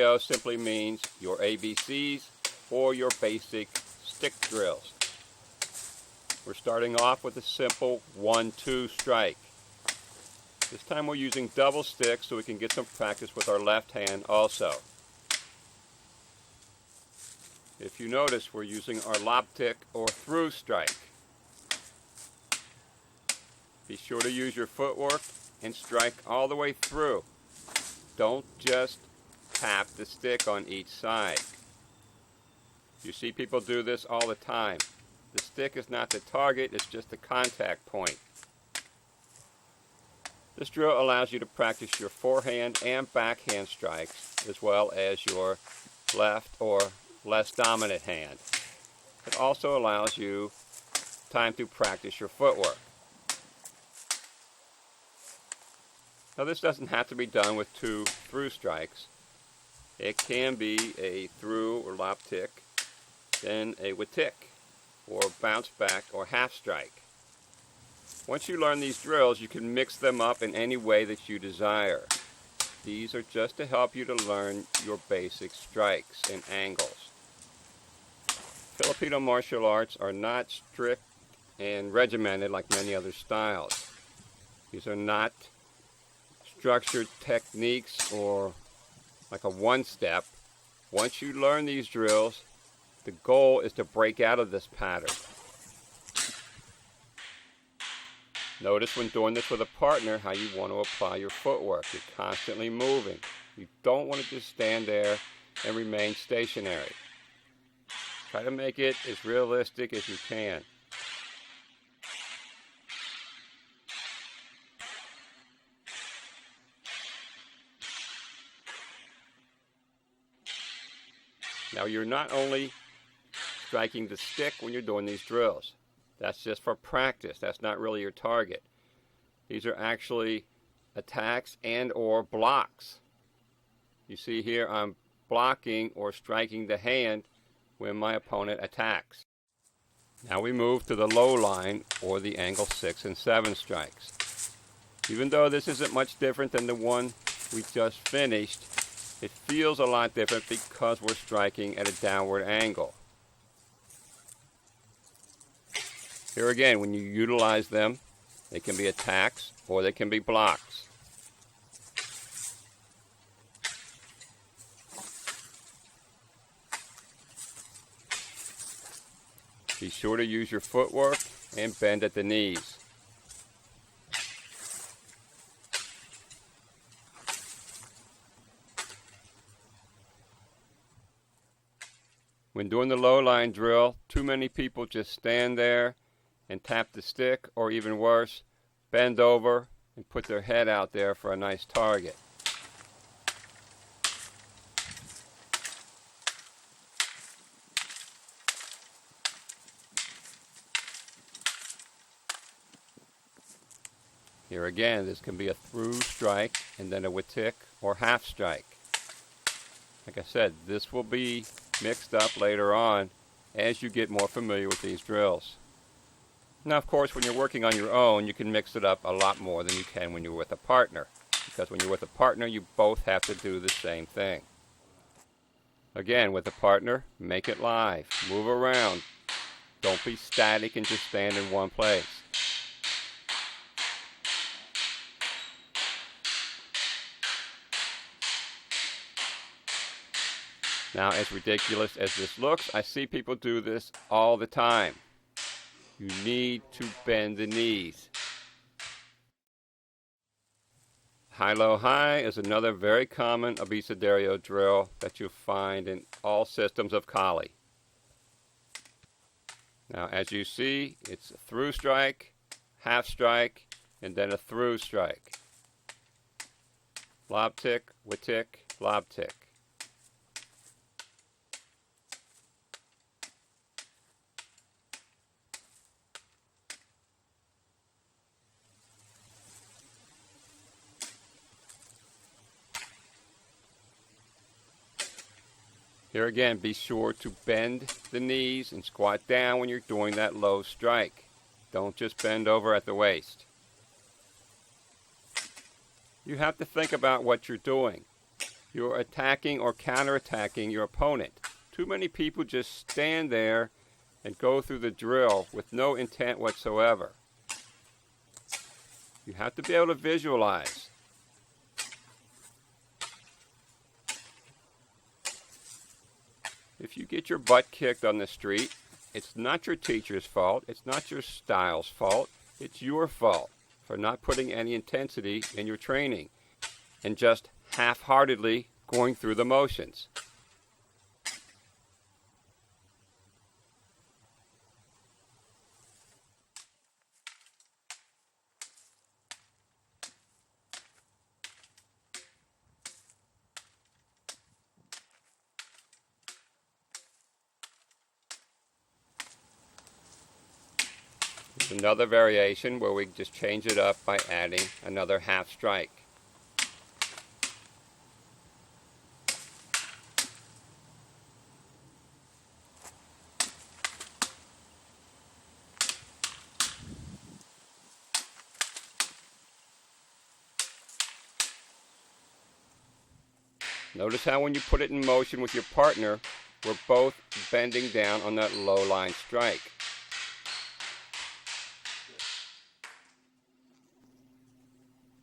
Abecedario simply means your ABCs or your basic stick drills. We're starting off with a simple 1-2 strike. This time we're using double sticks so we can get some practice with our left hand also. If you notice, we're using our loptick or through strike. Be sure to use your footwork and strike all the way through. Don't just tap the stick on each side. You see people do this all the time. The stick is not the target, it's just the contact point. This drill allows you to practice your forehand and backhand strikes, as well as your left or less dominant hand. It also allows you time to practice your footwork. Now this doesn't have to be done with 2 through strikes. It can be a through or loptick, then a watick, or bounce back or half strike. Once you learn these drills, you can mix them up in any way that you desire. These are just to help you to learn your basic strikes and angles. Filipino martial arts are not strict and regimented like many other styles. These are not structured techniques or like a one-step. Once you learn these drills, the goal is to break out of this pattern. Notice when doing this with a partner how you want to apply your footwork. You're constantly moving. You don't want to just stand there and remain stationary. Try to make it as realistic as you can. Now you're not only striking the stick when you're doing these drills. That's just for practice. That's not really your target. These are actually attacks and or blocks. You see here I'm blocking or striking the hand when my opponent attacks. Now we move to the low line or the angle 6 and 7 strikes. Even though this isn't much different than the one we just finished, it feels a lot different because we're striking at a downward angle. Here again, when you utilize them, they can be attacks or they can be blocks. Be sure to use your footwork and bend at the knees. When doing the low line drill, too many people just stand there and tap the stick, or even worse, bend over and put their head out there for a nice target. Here again, this can be a through strike and then a watick or half strike. Like I said, this will be mixed up later on as you get more familiar with these drills. Now, of course, when you're working on your own, you can mix it up a lot more than you can when you're with a partner. Because when you're with a partner, you both have to do the same thing. Again, with a partner, make it live. Move around. Don't be static and just stand in one place. Now, as ridiculous as this looks, I see people do this all the time. You need to bend the knees. High-low high is another very common Abecedario drill that you'll find in all systems of Kali. Now, as you see, it's a through strike, half strike, and then a through strike. Lob tick, watick, lob tick. Here again, be sure to bend the knees and squat down when you're doing that low strike. Don't just bend over at the waist. You have to think about what you're doing. you're attacking or counterattacking your opponent. Too many people just stand there and go through the drill with no intent whatsoever. You have to be able to visualize. If you get your butt kicked on the street, it's not your teacher's fault, it's not your style's fault, it's your fault for not putting any intensity in your training and just half-heartedly going through the motions. There's another variation where we just change it up by adding another half strike. Notice how when you put it in motion with your partner, we're both bending down on that low line strike.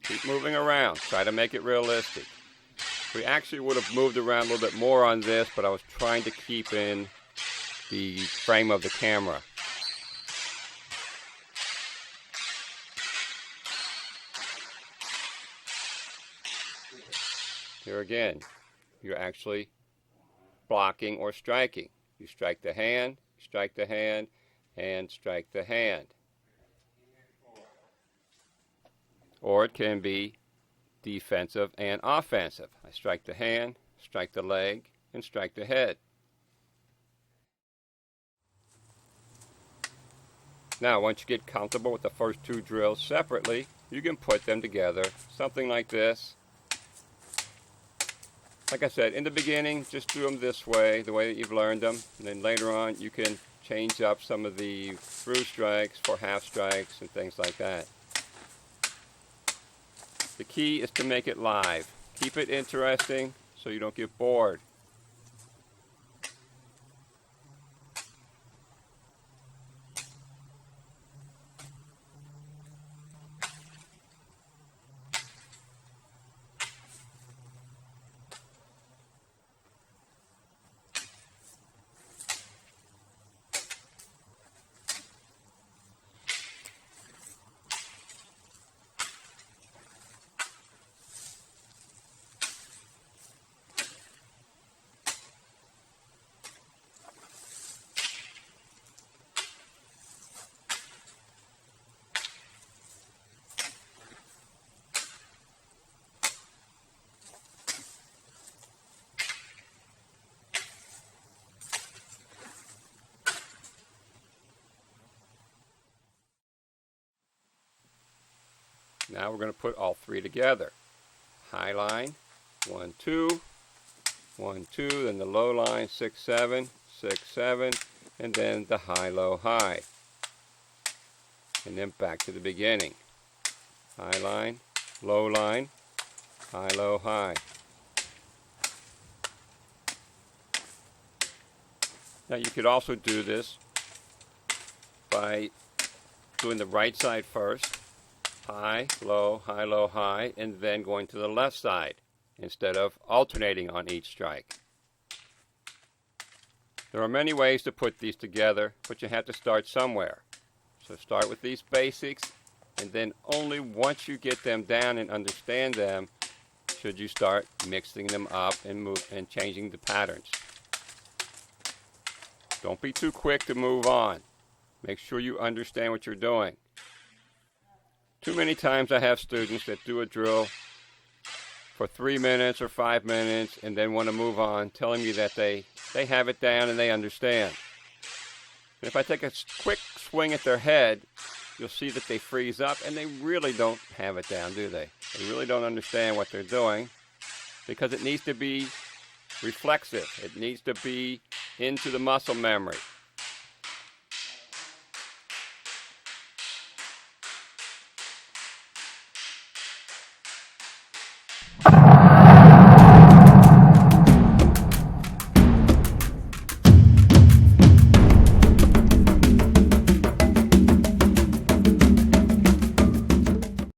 Keep moving around. Try to make it realistic. We actually would have moved around a little bit more on this, but I was trying to keep in the frame of the camera. Here again, you're actually blocking or striking. You strike the hand, and strike the hand. Or it can be defensive and offensive. I strike the hand, strike the leg, and strike the head. Now, once you get comfortable with the first two drills separately, you can put them together, something like this. Like I said, in the beginning, just do them this way, the way that you've learned them, and then later on you can change up some of the through strikes for half strikes and things like that. The key is to make it live. Keep it interesting so you don't get bored. Now we're going to put all three together. High line, 1, 2, 1, 2, then the low line, 6, 7, 6, 7, and then the high, low, high. And then back to the beginning. High line, high, low, high. Now you could also do this by doing the right side first. High, low, high, and then going to the left side instead of alternating on each strike. There are many ways to put these together, but you have to start somewhere. So start with these basics, and then only once you get them down and understand them should you start mixing them up and changing the patterns. Don't be too quick to move on. Make sure you understand what you're doing. Too many times I have students that do a drill for 3 minutes or 5 minutes and then want to move on, telling me that they have it down and they understand. And if I take a quick swing at their head, you'll see that they freeze up and they really don't have it down, do they? They really don't understand what they're doing because it needs to be reflexive. It needs to be into the muscle memory.